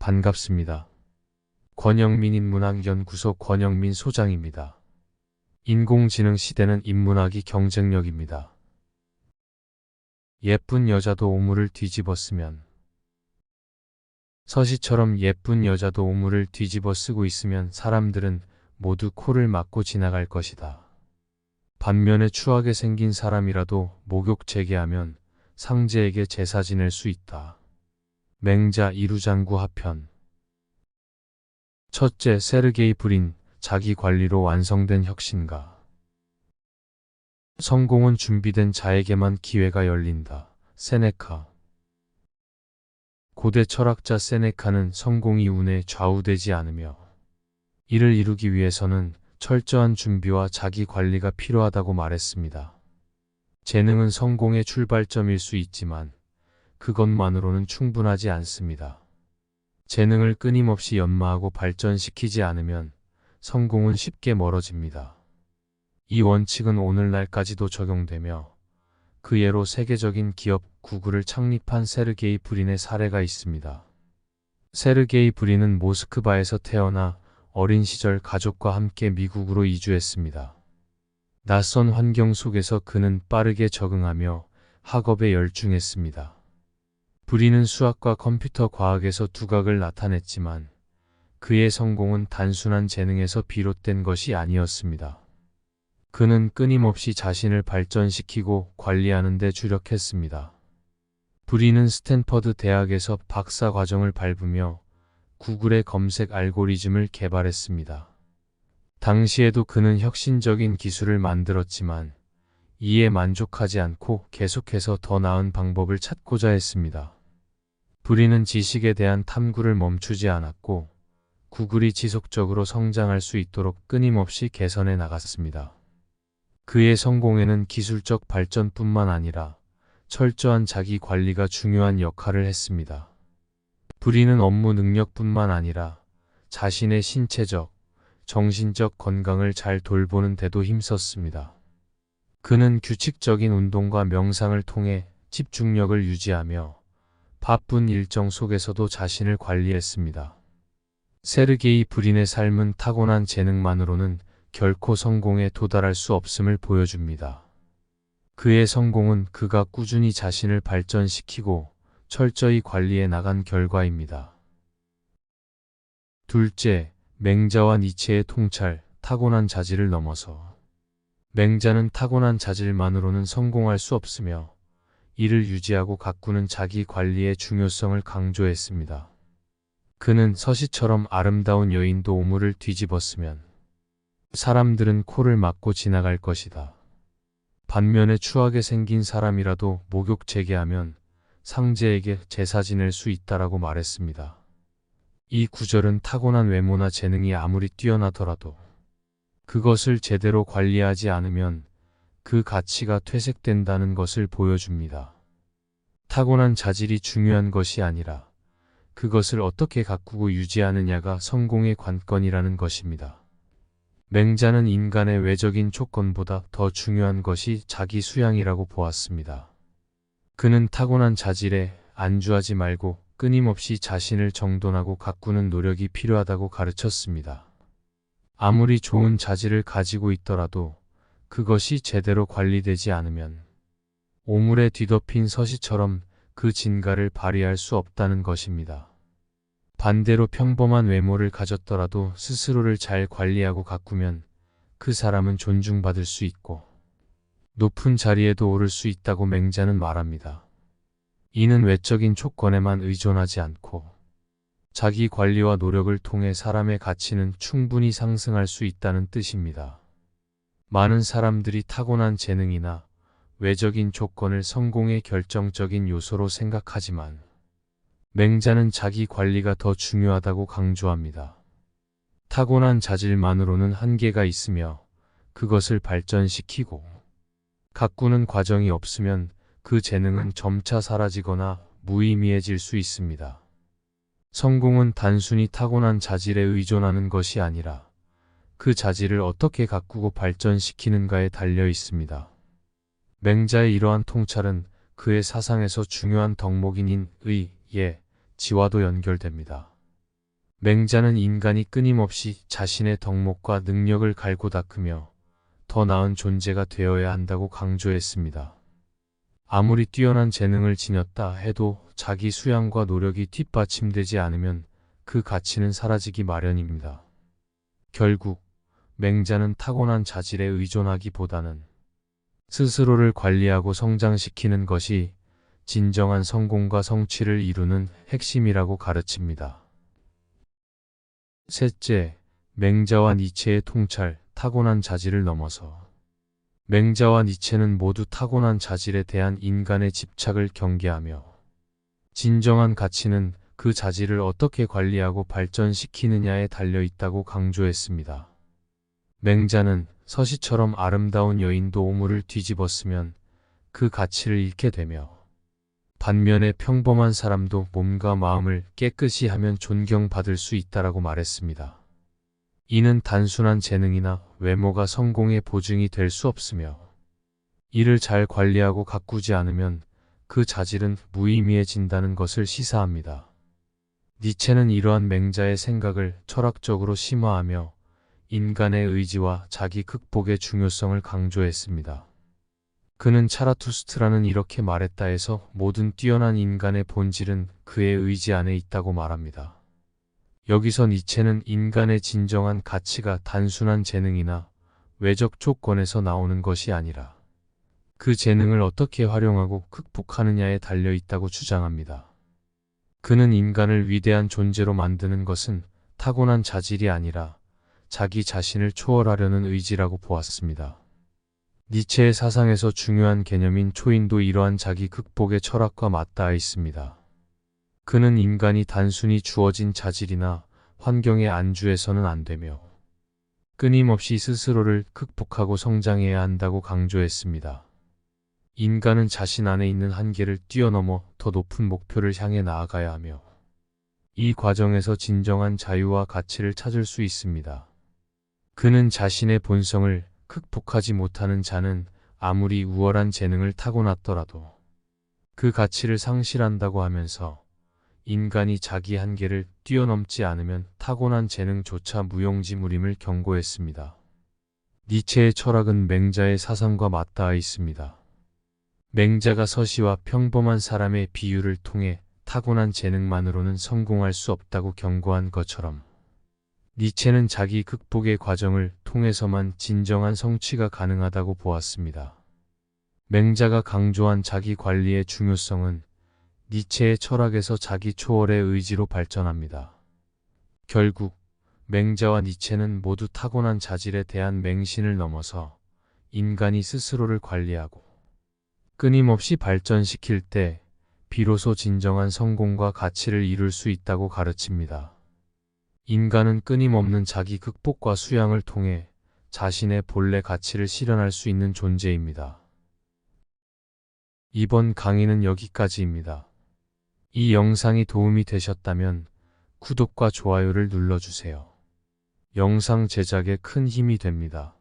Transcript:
반갑습니다. 권영민 인문학연구소 권영민 소장입니다. 인공지능 시대는 인문학이 경쟁력입니다. 예쁜 여자도 오물을 뒤집어 쓰면 서시처럼 예쁜 여자도 오물을 뒤집어 쓰고 있으면 사람들은 모두 코를 막고 지나갈 것이다. 반면에 추하게 생긴 사람이라도 목욕 재개하면 상제에게 제사 지낼 수 있다. 맹자 이루장구 하편. 첫째, 세르게이 브린, 자기 관리로 완성된 혁신가. 성공은 준비된 자에게만 기회가 열린다. 세네카. 고대 철학자 세네카는 성공이 운에 좌우되지 않으며 이를 이루기 위해서는 철저한 준비와 자기 관리가 필요하다고 말했습니다. 재능은 성공의 출발점일 수 있지만 그것만으로는 충분하지 않습니다. 재능을 끊임없이 연마하고 발전시키지 않으면 성공은 쉽게 멀어집니다. 이 원칙은 오늘날까지도 적용되며 그 예로 세계적인 기업 구글을 창립한 세르게이 브린의 사례가 있습니다. 세르게이 브린은 모스크바에서 태어나 어린 시절 가족과 함께 미국으로 이주했습니다. 낯선 환경 속에서 그는 빠르게 적응하며 학업에 열중했습니다. 브린은 수학과 컴퓨터 과학에서 두각을 나타냈지만 그의 성공은 단순한 재능에서 비롯된 것이 아니었습니다. 그는 끊임없이 자신을 발전시키고 관리하는 데 주력했습니다. 브린은 스탠퍼드 대학에서 박사 과정을 밟으며 구글의 검색 알고리즘을 개발했습니다. 당시에도 그는 혁신적인 기술을 만들었지만 이에 만족하지 않고 계속해서 더 나은 방법을 찾고자 했습니다. 브린은 지식에 대한 탐구를 멈추지 않았고 구글이 지속적으로 성장할 수 있도록 끊임없이 개선해 나갔습니다. 그의 성공에는 기술적 발전뿐만 아니라 철저한 자기 관리가 중요한 역할을 했습니다. 브린은 업무 능력뿐만 아니라 자신의 신체적, 정신적 건강을 잘 돌보는 데도 힘썼습니다. 그는 규칙적인 운동과 명상을 통해 집중력을 유지하며 바쁜 일정 속에서도 자신을 관리했습니다. 세르게이 브린의 삶은 타고난 재능만으로는 결코 성공에 도달할 수 없음을 보여줍니다. 그의 성공은 그가 꾸준히 자신을 발전시키고 철저히 관리해 나간 결과입니다. 둘째, 맹자와 니체의 통찰, 타고난 자질을 넘어서. 맹자는 타고난 자질만으로는 성공할 수 없으며 이를 유지하고 가꾸는 자기 관리의 중요성을 강조했습니다. 그는 서시처럼 아름다운 여인도 오물을 뒤집었으면 사람들은 코를 막고 지나갈 것이다. 반면에 추하게 생긴 사람이라도 목욕 재개하면 상제에게 제사 지낼 수 있다라고 말했습니다. 이 구절은 타고난 외모나 재능이 아무리 뛰어나더라도 그것을 제대로 관리하지 않으면 그 가치가 퇴색된다는 것을 보여줍니다. 타고난 자질이 중요한 것이 아니라 그것을 어떻게 가꾸고 유지하느냐가 성공의 관건이라는 것입니다. 맹자는 인간의 외적인 조건보다 더 중요한 것이 자기 수양이라고 보았습니다. 그는 타고난 자질에 안주하지 말고 끊임없이 자신을 정돈하고 가꾸는 노력이 필요하다고 가르쳤습니다. 아무리 좋은 자질을 가지고 있더라도 그것이 제대로 관리되지 않으면 오물에 뒤덮인 서시처럼 그 진가를 발휘할 수 없다는 것입니다. 반대로 평범한 외모를 가졌더라도 스스로를 잘 관리하고 가꾸면 그 사람은 존중받을 수 있고 높은 자리에도 오를 수 있다고 맹자는 말합니다. 이는 외적인 조건에만 의존하지 않고 자기 관리와 노력을 통해 사람의 가치는 충분히 상승할 수 있다는 뜻입니다. 많은 사람들이 타고난 재능이나 외적인 조건을 성공의 결정적인 요소로 생각하지만 맹자는 자기 관리가 더 중요하다고 강조합니다. 타고난 자질만으로는 한계가 있으며 그것을 발전시키고 가꾸는 과정이 없으면 그 재능은 점차 사라지거나 무의미해질 수 있습니다. 성공은 단순히 타고난 자질에 의존하는 것이 아니라 그 자질을 어떻게 가꾸고 발전시키는가에 달려 있습니다. 맹자의 이러한 통찰은 그의 사상에서 중요한 덕목인 의, 예, 지와도 연결됩니다. 맹자는 인간이 끊임없이 자신의 덕목과 능력을 갈고 닦으며 더 나은 존재가 되어야 한다고 강조했습니다. 아무리 뛰어난 재능을 지녔다 해도 자기 수양과 노력이 뒷받침되지 않으면 그 가치는 사라지기 마련입니다. 결국 맹자는 타고난 자질에 의존하기보다는 스스로를 관리하고 성장시키는 것이 진정한 성공과 성취를 이루는 핵심이라고 가르칩니다. 셋째, 맹자와 니체의 통찰, 타고난 자질을 넘어서. 맹자와 니체는 모두 타고난 자질에 대한 인간의 집착을 경계하며 진정한 가치는 그 자질을 어떻게 관리하고 발전시키느냐에 달려 있다고 강조했습니다. 맹자는 서시처럼 아름다운 여인도 오물을 뒤집었으면 그 가치를 잃게 되며 반면에 평범한 사람도 몸과 마음을 깨끗이 하면 존경받을 수 있다라고 말했습니다. 이는 단순한 재능이나 외모가 성공의 보증이 될 수 없으며 이를 잘 관리하고 가꾸지 않으면 그 자질은 무의미해진다는 것을 시사합니다. 니체는 이러한 맹자의 생각을 철학적으로 심화하며 인간의 의지와 자기 극복의 중요성을 강조했습니다. 그는 차라투스트라는 이렇게 말했다 해서 모든 뛰어난 인간의 본질은 그의 의지 안에 있다고 말합니다. 여기서 니체는 인간의 진정한 가치가 단순한 재능이나 외적 조건에서 나오는 것이 아니라 그 재능을 어떻게 활용하고 극복하느냐에 달려 있다고 주장합니다. 그는 인간을 위대한 존재로 만드는 것은 타고난 자질이 아니라 자기 자신을 초월하려는 의지라고 보았습니다. 니체의 사상에서 중요한 개념인 초인도 이러한 자기 극복의 철학과 맞닿아 있습니다. 그는 인간이 단순히 주어진 자질이나 환경에 안주해서는 안 되며 끊임없이 스스로를 극복하고 성장해야 한다고 강조했습니다. 인간은 자신 안에 있는 한계를 뛰어넘어 더 높은 목표를 향해 나아가야 하며 이 과정에서 진정한 자유와 가치를 찾을 수 있습니다. 그는 자신의 본성을 극복하지 못하는 자는 아무리 우월한 재능을 타고났더라도 그 가치를 상실한다고 하면서 인간이 자기 한계를 뛰어넘지 않으면 타고난 재능조차 무용지물임을 경고했습니다. 니체의 철학은 맹자의 사상과 맞닿아 있습니다. 맹자가 서시와 평범한 사람의 비유를 통해 타고난 재능만으로는 성공할 수 없다고 경고한 것처럼 니체는 자기 극복의 과정을 통해서만 진정한 성취가 가능하다고 보았습니다. 맹자가 강조한 자기 관리의 중요성은 니체의 철학에서 자기 초월의 의지로 발전합니다. 결국 맹자와 니체는 모두 타고난 자질에 대한 맹신을 넘어서 인간이 스스로를 관리하고 끊임없이 발전시킬 때 비로소 진정한 성공과 가치를 이룰 수 있다고 가르칩니다. 인간은 끊임없는 자기 극복과 수양을 통해 자신의 본래 가치를 실현할 수 있는 존재입니다. 이번 강의는 여기까지입니다. 이 영상이 도움이 되셨다면 구독과 좋아요를 눌러주세요. 영상 제작에 큰 힘이 됩니다.